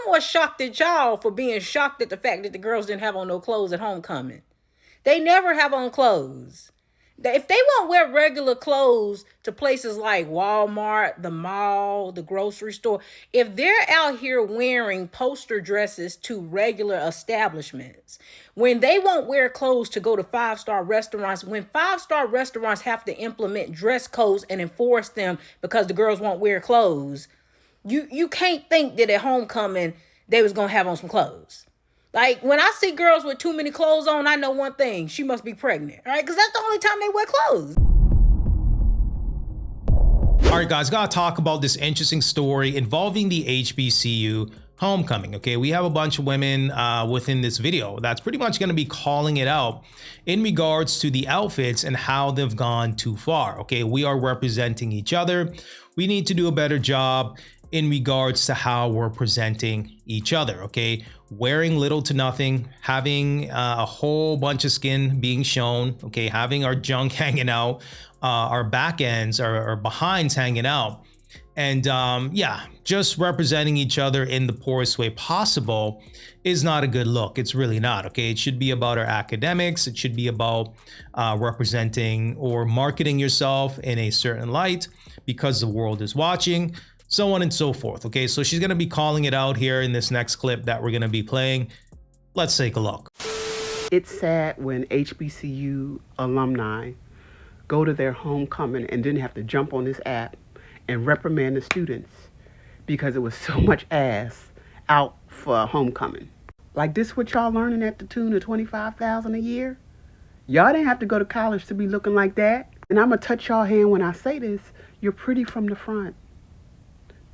more shocked at y'all for being shocked at the fact that the girls didn't have on no clothes at homecoming. They never have on clothes. If they won't wear regular clothes to places like Walmart, the mall, the grocery store, if they're out here wearing poster dresses to regular establishments, when they won't wear clothes to go to five-star restaurants, when five-star restaurants have to implement dress codes and enforce them because the girls won't wear clothes, you can't think that at homecoming they was gonna have on some clothes. Like, when I see girls with too many clothes on, I know one thing: she must be pregnant, right? Because that's the only time they wear clothes. All right, guys, gotta talk about this interesting story involving the HBCU homecoming. Okay, we have a bunch of women within this video that's pretty much going to be calling it out in regards to the outfits and how they've gone too far. Okay, we are representing each other. We need to do a better job in regards to how we're presenting each other. Okay, wearing little to nothing, having a whole bunch of skin being shown, okay, having our junk hanging out, our back ends, our behinds hanging out, and yeah, just representing each other in the poorest way possible is not a good look. It's really not. Okay, it should be about our academics. It should be about representing or marketing yourself in a certain light because the world is watching, so on and so forth. Okay, so she's going to be calling it out here in this next clip that we're going to be playing. Let's take a look. It's sad when HBCU alumni go to their homecoming and then have to jump on this app and reprimand the students because it was so much ass out for homecoming. Like, this what y'all learning at the tune of $25,000 a year? Y'all didn't have to go to college to be looking like that. And I'm going to touch y'all hand when I say this. You're pretty from the front.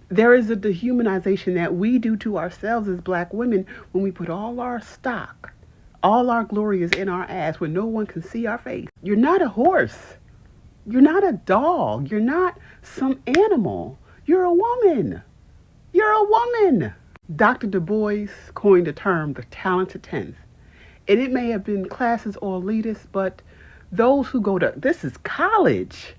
There is a dehumanization that we do to ourselves as black women when we put all our stock, all our glory is in our ass when no one can see our face. You're not a horse. You're not a dog. You're not some animal. You're a woman. You're a woman. Dr. Du Bois coined the term the talented 10th. And it may have been classes or elitists, but those who go to, this is college.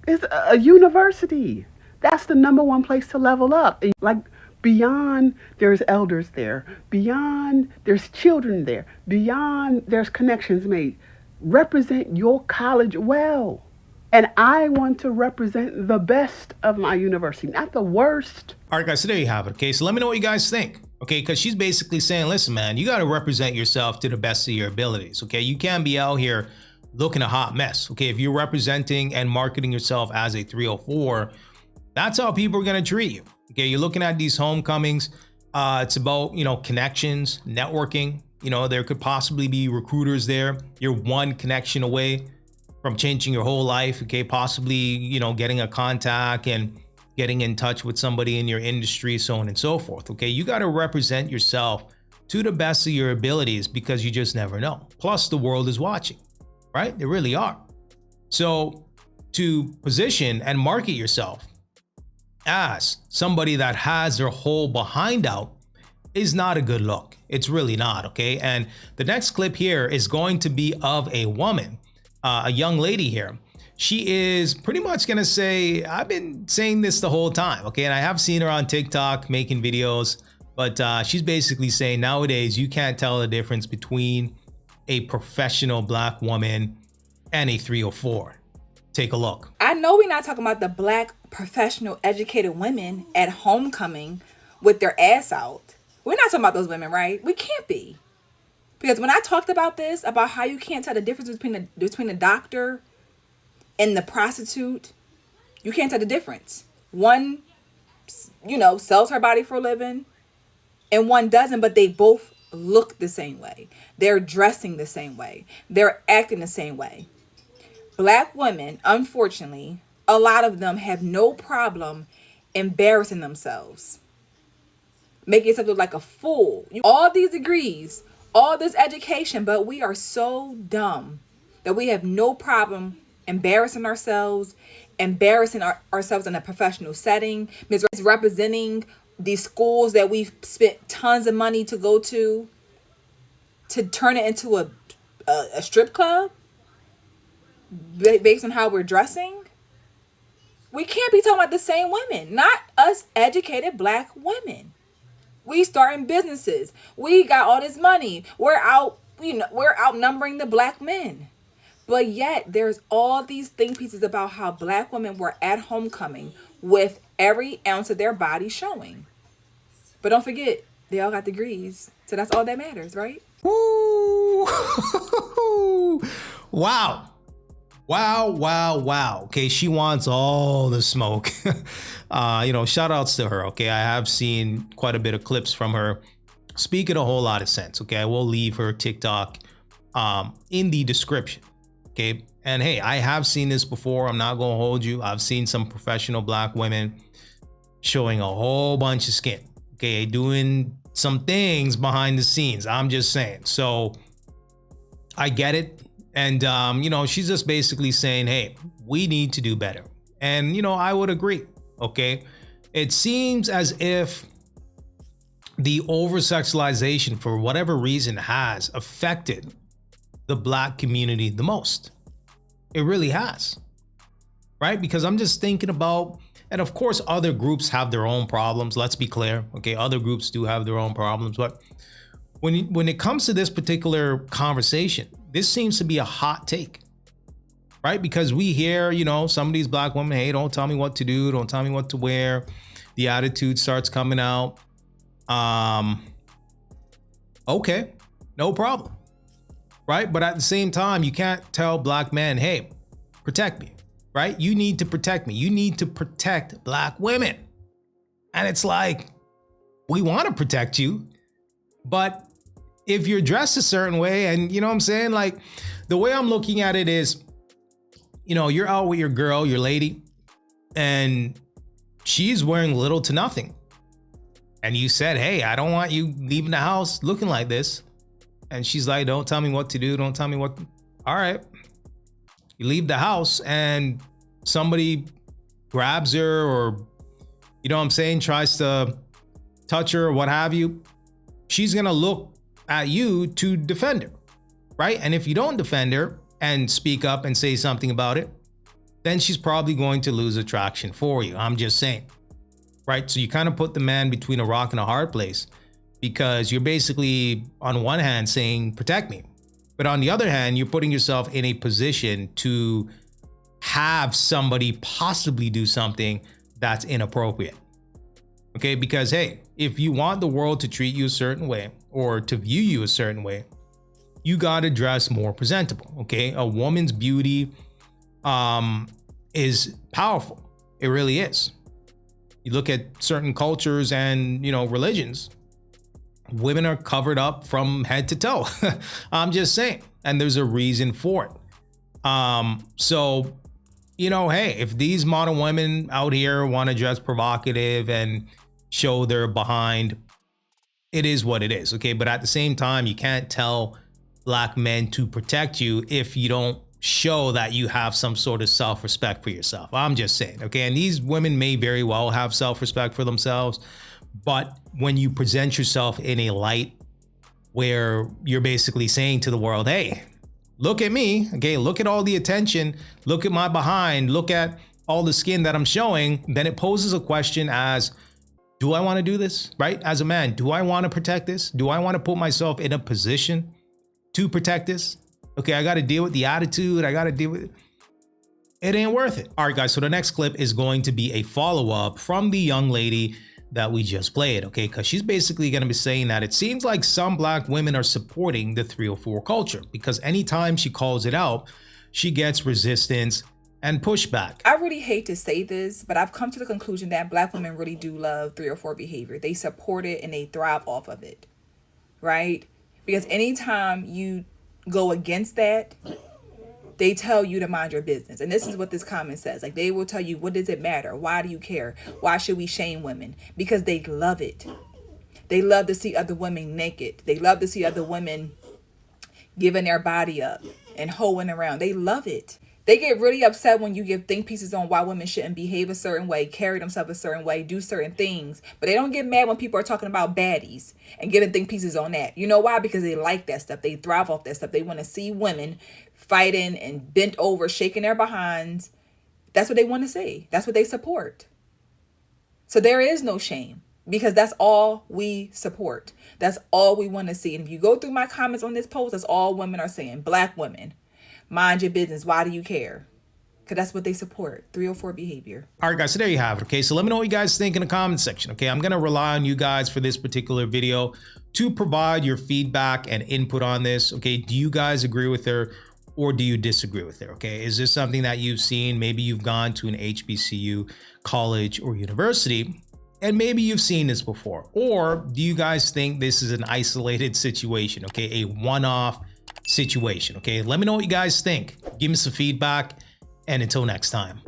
It's a university. That's the number one place to level up. And like, beyond there's elders there. Beyond there's children there. Beyond there's connections made. Represent your college well. And I want to represent the best of my university, not the worst. All right, guys, so there you have it. Okay, so let me know what you guys think. Okay, because she's basically saying, listen, man, you got to represent yourself to the best of your abilities. Okay, you can't be out here looking a hot mess. Okay, if you're representing and marketing yourself as a 304, that's how people are going to treat you. Okay, you're looking at these homecomings. It's about, you know, connections, networking. You know, there could possibly be recruiters there. You're one connection away from changing your whole life. Okay, possibly, you know, getting a contact and getting in touch with somebody in your industry, so on and so forth. Okay, you got to represent yourself to the best of your abilities because you just never know. Plus, the world is watching, right? They really are. So to position and market yourself as somebody that has their whole behind out is not a good look. It's really not. Okay, and the next clip here is going to be of a woman, a young lady here. She is pretty much gonna say, I've been saying this the whole time. Okay, and I have seen her on TikTok making videos, but she's basically saying nowadays you can't tell the difference between a professional black woman and a 304. Take a look. I know we're not talking about the black professional educated women at homecoming with their ass out. We're not talking about those women, right? We can't be. Because when I talked about this, about how you can't tell the difference between the doctor and the prostitute, you can't tell the difference. One, you know, sells her body for a living and one doesn't, but they both look the same way. They're dressing the same way. They're acting the same way. Black women, unfortunately, a lot of them have no problem embarrassing themselves, making yourself look like a fool. All these degrees, all this education, but we are so dumb that we have no problem embarrassing ourselves, ourselves in a professional setting, misrepresenting these schools that we've spent tons of money to go to turn it into a strip club based on how we're dressing. We can't be talking about the same women, not us educated black women. We starting businesses. We got all this money. We're outnumbering the black men. But yet there's all these think pieces about how black women were at homecoming with every ounce of their body showing. But don't forget, they all got degrees. So that's all that matters, right? Woo! Wow. Wow. Okay, she wants all the smoke. Shout outs to her. Okay, I have seen quite a bit of clips from her speaking a whole lot of sense. Okay, I will leave her TikTok in the description. Okay, and hey, I have seen this before. I'm not gonna hold you. I've seen some professional black women showing a whole bunch of skin. Okay, doing some things behind the scenes. I'm just saying. So I get it. And, she's just basically saying, hey, we need to do better. And, I would agree. Okay. It seems as if the over-sexualization, for whatever reason, has affected the black community the most. It really has. Right? Because I'm just thinking about, and of course, other groups have their own problems. Let's be clear. Okay. Other groups do have their own problems. But when it comes to this particular conversation, this seems to be a hot take, right? Because we hear, some of these black women, hey, don't tell me what to do. Don't tell me what to wear. The attitude starts coming out. Okay, no problem, right? But at the same time, you can't tell black men, hey, protect me, right? You need to protect me. You need to protect black women. And it's like, we want to protect you, but if you're dressed a certain way, and you know what I'm saying? Like, the way I'm looking at it is, you're out with your girl, your lady, and she's wearing little to nothing. And you said, hey, I don't want you leaving the house looking like this. And she's like, don't tell me what to do. Don't tell me what. All right. You leave the house and somebody grabs her, or, tries to touch her or what have you. She's going to look at you to defend her, right? And if you don't defend her and speak up and say something about it, then she's probably going to lose attraction for you. I'm just saying, right? So you kind of put the man between a rock and a hard place, because you're basically on one hand saying, protect me. But on the other hand, you're putting yourself in a position to have somebody possibly do something that's inappropriate. Okay, because hey, if you want the world to treat you a certain way or to view you a certain way, you got to dress more presentable. Okay, a woman's beauty is powerful. It really is. You look at certain cultures and religions, women are covered up from head to toe. I'm just saying, and there's a reason for it. So hey, if these modern women out here want to dress provocative and show their behind, it is what it is. Okay. But at the same time, you can't tell black men to protect you if you don't show that you have some sort of self-respect for yourself. I'm just saying. Okay. And these women may very well have self-respect for themselves, but when you present yourself in a light where you're basically saying to the world, hey, look at me. Okay. Look at all the attention. Look at my behind. Look at all the skin that I'm showing. Then it poses a question as, do I want to do this, right? As a man, do I want to protect this? Do I want to put myself in a position to protect this? Okay, I got to deal with the attitude. I got to deal with it. It ain't worth it. All right, guys. So the next clip is going to be a follow-up from the young lady that we just played, okay? Because she's basically going to be saying that it seems like some black women are supporting the 304 culture, because anytime she calls it out, she gets resistance and pushback. I really hate to say this, but I've come to the conclusion that black women really do love 304 behavior. They support it and they thrive off of it, right? Because anytime you go against that, they tell you to mind your business. And this is what this comment says. Like, they will tell you, what does it matter? Why do you care? Why should we shame women? Because they love it. They love to see other women naked. They love to see other women giving their body up and hoeing around. They love it. They get really upset when you give think pieces on why women shouldn't behave a certain way, carry themselves a certain way, do certain things. But they don't get mad when people are talking about baddies and giving think pieces on that. You know why? Because they like that stuff. They thrive off that stuff. They want to see women fighting and bent over, shaking their behinds. That's what they want to see. That's what they support. So there is no shame. because that's all we support. That's all we want to see. And if you go through my comments on this post, that's all women are saying. Black women, mind your business. Why do you care? Because that's what they support. 304 behavior. All right, guys, so there you have it. Okay, so let me know what you guys think in the comment section. Okay, I'm going to rely on you guys for this particular video to provide your feedback and input on this. Okay, do you guys agree with her or do you disagree with her? Okay, is this something that you've seen? Maybe you've gone to an HBCU, college, or university, and maybe you've seen this before. Or do you guys think this is an isolated situation? Okay, a one-off situation. Okay, let me know what you guys think. Give me some feedback. And until next time.